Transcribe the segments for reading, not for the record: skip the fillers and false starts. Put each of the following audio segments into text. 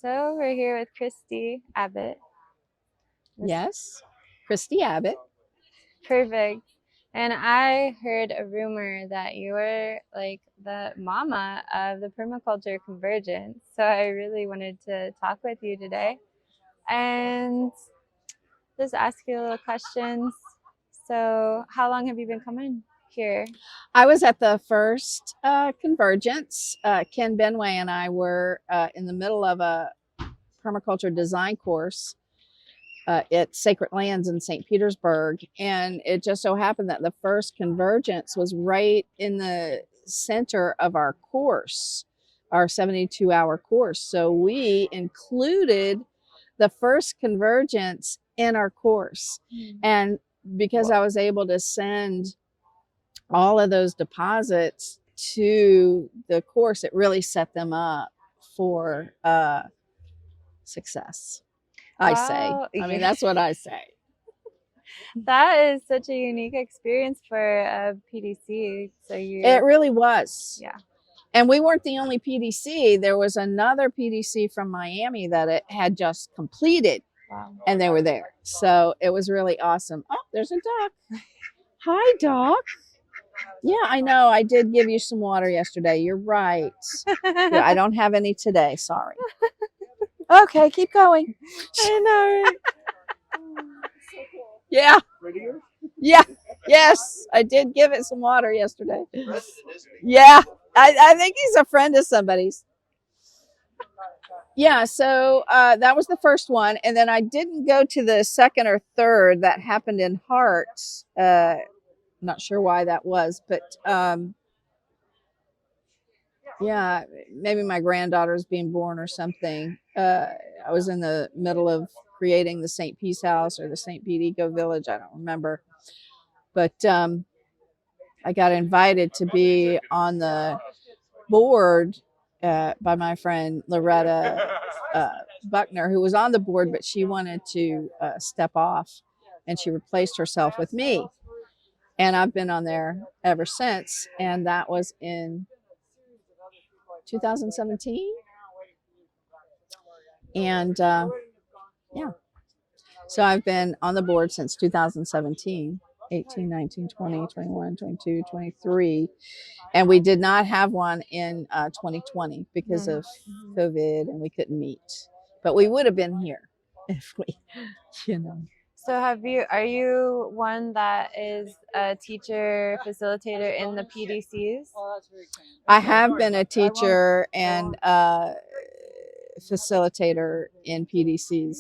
So we're here with Cristy Abbott. Yes, Cristy Abbott. Perfect. And I heard a rumor that you were like the mama of the Permaculture Convergence. So I really wanted to talk with you today and just ask you a little questions. So how long have you been coming here? I was at the first convergence. Ken Benway and I were in the middle of a permaculture design course at Sacred Lands in St. Petersburg. And it just so happened that the first convergence was right in the center of our course, our 72-hour course. So we included the first convergence in our course. And because I was able to send all of those deposits to the course, it really set them up for success. I say. I mean, that's what I say. That is such a unique experience for a PDC. It really was. Yeah. And we weren't the only PDC. There was another PDC from Miami that it had just completed. Wow. And they were there. So it was really awesome. Oh, there's a duck. Hi, Doc. Yeah, I know. I did give you some water yesterday. You're right. Yeah, I don't have any today. Sorry. Okay, keep going. I know, right? Yeah. Yeah. Yes, I did give it some water yesterday. Yeah, I think he's a friend of somebody's. Yeah, so that was the first one. And then I didn't go to the second or third that happened in Hart. Not sure why that was, but yeah, maybe my granddaughter's being born or something. I was in the middle of creating the St. Peace House or the St. Pete Eco Village. I don't remember. But I got invited to be on the board by my friend Loretta Buckner, who was on the board, but she wanted to step off, and she replaced herself with me. And I've been on there ever since, and that was in 2017. And yeah, so I've been on the board since 2017, 18, 19, 20, 21, 22, 23. And we did not have one in 2020 because of COVID, and we couldn't meet. But we would have been here if we, you know. So are you one that is a teacher facilitator in the PDCs? I have been a teacher and facilitator in PDCs.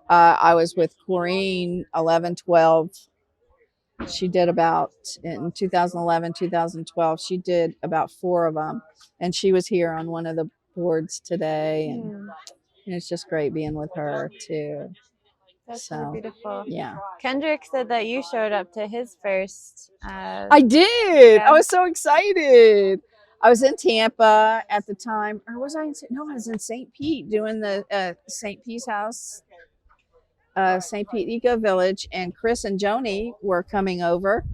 I was with Corrine 11, 12. She did about, in 2011, 2012, she did about 4 of them. And she was here on one of the boards today. And it's just great being with her too. That's so beautiful. Yeah. Kendrick said that you showed up to his first. I did. Yeah. I was so excited. I was in Tampa at the time. Or was I in? No, I was in St. Pete doing the St. Pete's House, St. Pete Eco Village. And Chris and Joni were coming over.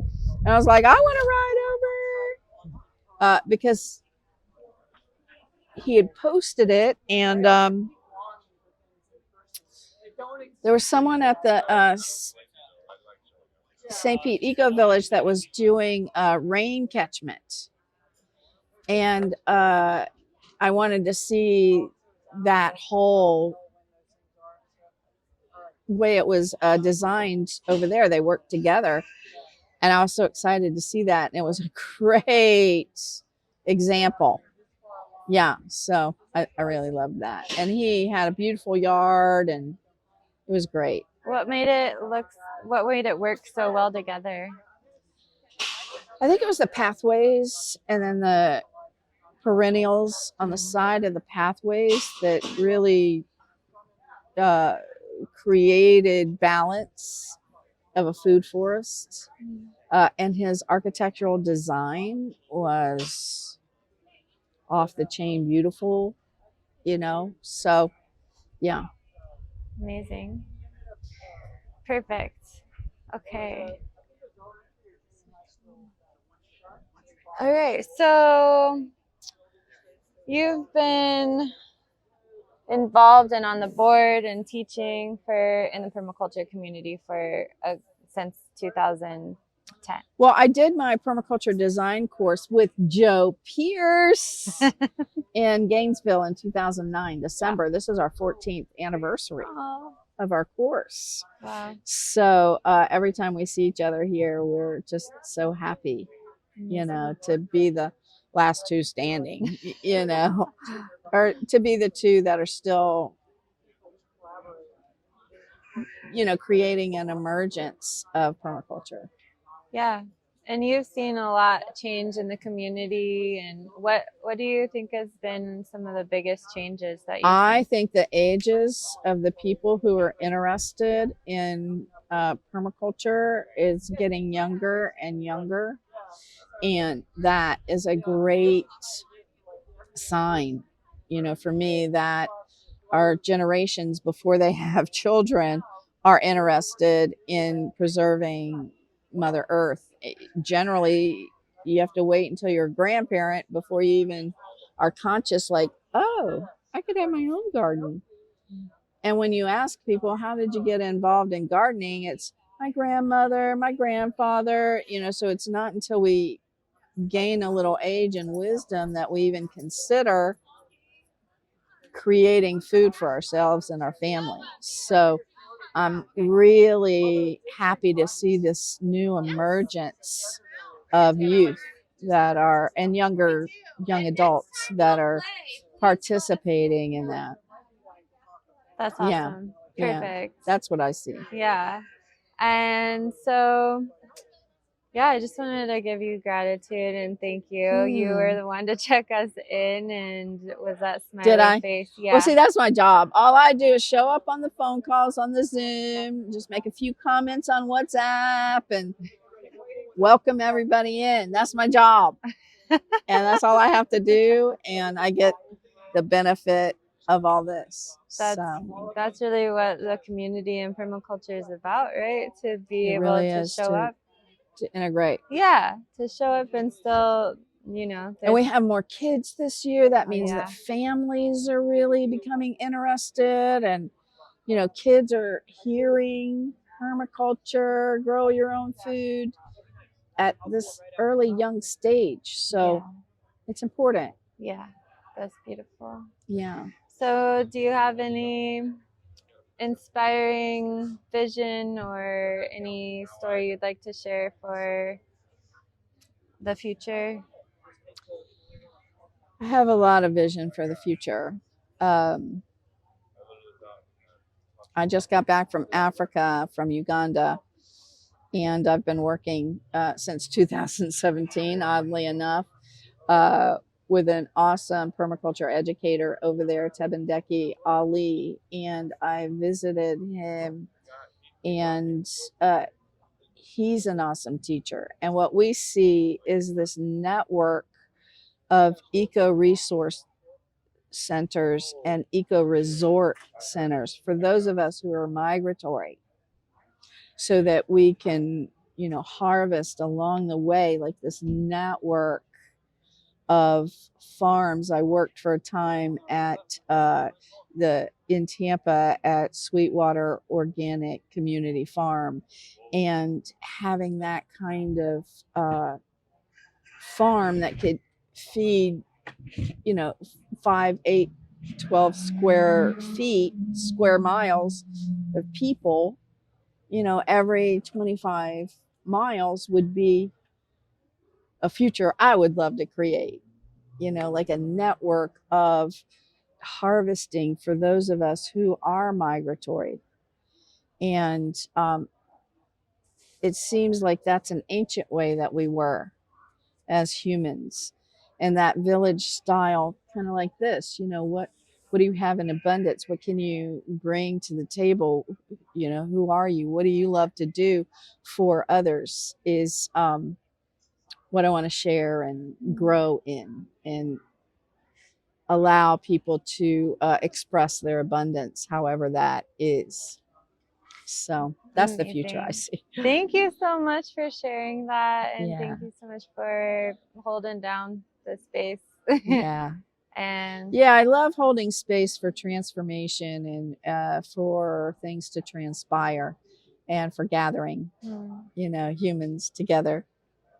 And I was like, I want to ride over. Because he had posted it. And there was someone at the St. Pete Eco Village that was doing rain catchment. And I wanted to see that whole way it was designed over there. They worked together. And I was so excited to see that. And it was a great example. Yeah, so I really loved that. And he had a beautiful yard, and it was great. What made it work so well together? I think it was the pathways and then the perennials on the side of the pathways that really created balance of a food forest. And his architectural design was off the chain beautiful, you know? So, yeah. Amazing. Perfect. Okay. All right. So you've been involved and on the board and teaching for in the permaculture community for since 2010. Well, I did my permaculture design course with Joe Pierce in Gainesville in 2009, December. Wow. This is our 14th anniversary of our course. Wow. So every time we see each other here, we're just so happy, you know, to be the last two standing, you know, or to be the two that are still, you know, creating an emergence of permaculture. Yeah. And you've seen a lot change in the community. And what do you think has been some of the biggest changes that you've seen? I think the ages of the people who are interested in permaculture is getting younger and younger. And that is a great sign, you know, for me, that our generations before they have children are interested in preserving Mother Earth. Generally, you have to wait until you're a grandparent before you even are conscious, like, oh, I could have my own garden. And when you ask people, how did you get involved in gardening? It's my grandmother, my grandfather, you know, so it's not until we gain a little age and wisdom that we even consider creating food for ourselves and our family. So I'm really happy to see this new emergence of youth that are, and young adults that are participating in that. That's awesome. Yeah. Perfect. Yeah, that's what I see. Yeah. And so, yeah, I just wanted to give you gratitude and thank you. You were the one to check us in, and was that smiley face? Yeah. Well, see, that's my job. All I do is show up on the phone calls, on the Zoom, just make a few comments on WhatsApp and welcome everybody in. That's my job. And that's all I have to do. And I get the benefit of all this. That's really what the community and permaculture is about, right? To be able to show up. To integrate. Yeah, to show up and still, you know. And we have more kids this year. That means that families are really becoming interested, and, you know, kids are hearing permaculture, grow your own food at this early young stage. So it's important. Yeah, that's beautiful. Yeah. So do you have any inspiring vision or any story you'd like to share for the future? I have a lot of vision for the future. I just got back from Africa, from Uganda, and I've been working since 2017, oddly enough, with an awesome permaculture educator over there, Tebendeki Ali, and I visited him, and he's an awesome teacher. And what we see is this network of eco-resource centers and eco-resort centers for those of us who are migratory, so that we can, you know, harvest along the way, like this network of farms. I worked for a time at in Tampa at Sweetwater Organic Community Farm, and having that kind of farm that could feed, you know, 5, 8, 12 square miles of people, you know, every 25 miles would be a future I would love to create, you know, like a network of harvesting for those of us who are migratory. And it seems like that's an ancient way that we were as humans, and that village style, kind of like this, you know, what do you have in abundance? What can you bring to the table? You know, who are you? What do you love to do for others is what I want to share and grow in, and allow people to express their abundance, however that is. So that's the future I see. Thank you so much for sharing that. And thank you so much for holding down the space. Yeah. And Yeah, I love holding space for transformation and for things to transpire and for gathering, mm, humans together.